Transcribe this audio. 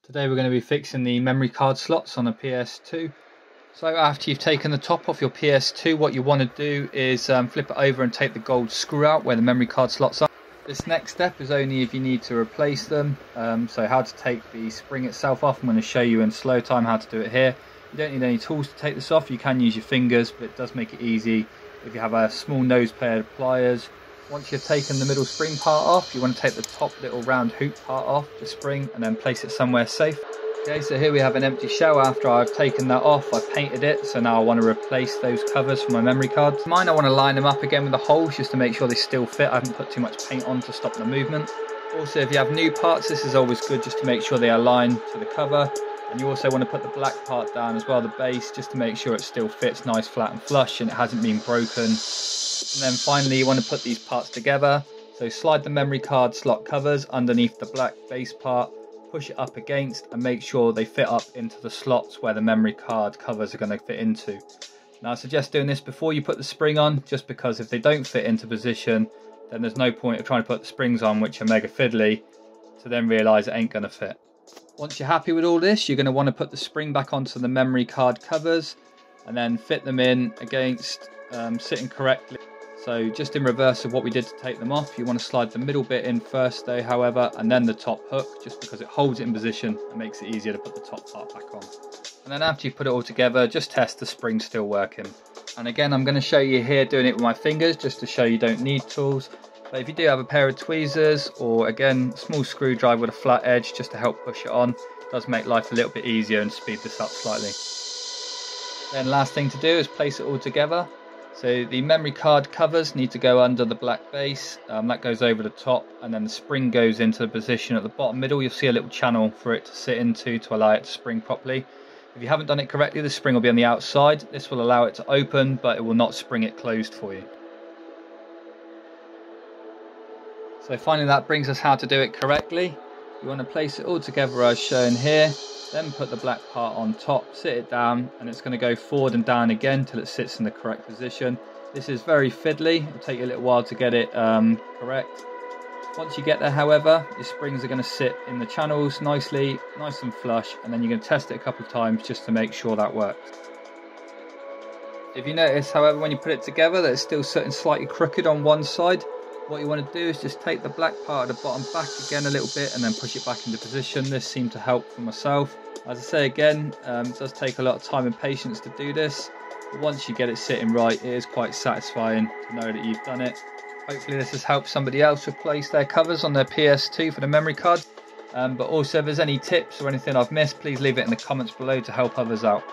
Today we're going to be fixing the memory card slots on a PS2. So after you've taken the top off your PS2, what you want to do is flip it over and take the gold screw out where the memory card slots are. This next step is only if you need to replace them. So how to take the spring itself off, I'm going to show you in slow time how to do it here. You don't need any tools to take this off, you can use your fingers, but it does make it easy if you have a small nose pair of pliers. Once you've taken the middle spring part off, you want to take the top little round hoop part off the spring and then place it somewhere safe. Okay, so here we have an empty shell. After I've taken that off, I painted it, so now I want to replace those covers for my memory cards. Mine, I want to line them up again with the holes just to make sure they still fit. I haven't put too much paint on to stop the movement. Also, if you have new parts, this is always good just to make sure they align to the cover. And you also want to put the black part down as well, the base, just to make sure it still fits nice, flat and flush and it hasn't been broken. And then finally you want to put these parts together. So slide the memory card slot covers underneath the black base part, push it up against and make sure they fit up into the slots where the memory card covers are going to fit into. Now I suggest doing this before you put the spring on, just because if they don't fit into position, then there's no point of trying to put the springs on which are mega fiddly to then realise it ain't going to fit. Once you're happy with all this, you're going to want to put the spring back onto the memory card covers and then fit them in against sitting correctly. So just in reverse of what we did to take them off, you want to slide the middle bit in first though, however, and then the top hook, just because it holds it in position and makes it easier to put the top part back on. And then after you put it all together, just test the spring still working. And again, I'm going to show you here doing it with my fingers just to show you don't need tools. But if you do have a pair of tweezers or again small screwdriver with a flat edge just to help push it on, it does make life a little bit easier and speed this up slightly. Then last thing to do is place it all together. So the memory card covers need to go under the black base, that goes over the top, and then the spring goes into the position at the bottom middle. You'll see a little channel for it to sit into to allow it to spring properly. If you haven't done it correctly, the spring will be on the outside. This will allow it to open, but it will not spring it closed for you. So finally that brings us how to do it correctly. You want to place it all together as shown here, then put the black part on top, sit it down, and it's going to go forward and down again till it sits in the correct position. This is very fiddly, it'll take you a little while to get it correct. Once you get there, however, your springs are going to sit in the channels nicely, nice and flush, and then you're going to test it a couple of times just to make sure that works. If you notice, however, when you put it together that it's still sitting slightly crooked on one side, what you want to do is just take the black part at the bottom back again a little bit and then push it back into position. This seemed to help for myself. As I say again, it does take a lot of time and patience to do this, but once you get it sitting right, it is quite satisfying to know that you've done it. Hopefully this has helped somebody else replace their covers on their PS2 for the memory card. But also if there's any tips or anything I've missed, please leave it in the comments below to help others out.